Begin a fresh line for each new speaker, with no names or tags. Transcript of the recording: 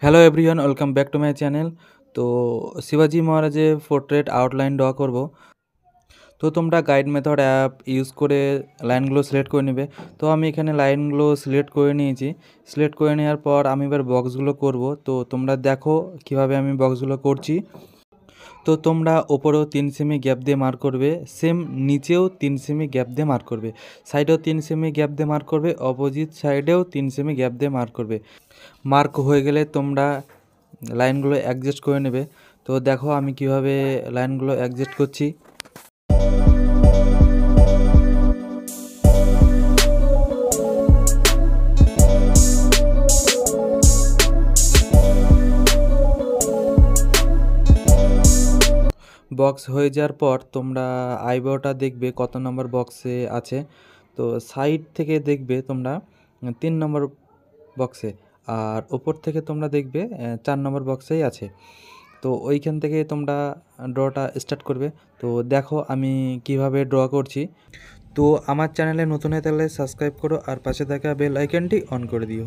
Hello everyone, welcome back to my channel. তো শিবাজি মহারাজের পোর্ট্রেট আউটলাইন ড্র করব। তো তোমরা গাইড মেথড অ্যাপ ইউজ করে লাইনগুলো সিলেক্ট করে নেবে। তো আমি এখানে লাইনগুলো সিলেক্ট করে নিয়েছি। সিলেক্ট করে নেওয়ার পর আমি এবার বক্সগুলো করব। তো তোমরা দেখো কিভাবে আমি বক্সগুলো করছি। তো তোমরা ওপরেও 3 সেমি গ্যাপ দিয়ে মার্ক করবে, সেম নিচেও 3 সেমি গ্যাপ দিয়ে মার্ক করবে, সাইডেও 3 সেমি গ্যাপ দিয়ে মার্ক করবে, অপোজিট সাইডেও 3 সেমি গ্যাপ দিয়ে মার্ক করবে। মার্ক হয়ে গেলে তোমরা লাইনগুলো অ্যাডজাস্ট করে নেবে। তো দেখো আমি কিভাবে লাইনগুলো অ্যাডজাস্ট করছি। বক্স হয়ে যাওয়ার পর তোমরা আইব্রোটা দেখবে কত নম্বর বক্সে আছে। তো সাইড থেকে দেখবে তোমরা 3 নম্বর বক্সে, আর ওপর থেকে তোমরা দেখবে 4 নম্বর বক্সেই আছে। তো ওইখান থেকে তোমরা ড্রটা স্টার্ট করবে। তো দেখো আমি কিভাবে ড্র করছি। তো আমার চ্যানেলে নতুন হয়ে থাকলে সাবস্ক্রাইব করো আর পাশে থাকা বেল আইকনটি অন করে দিও।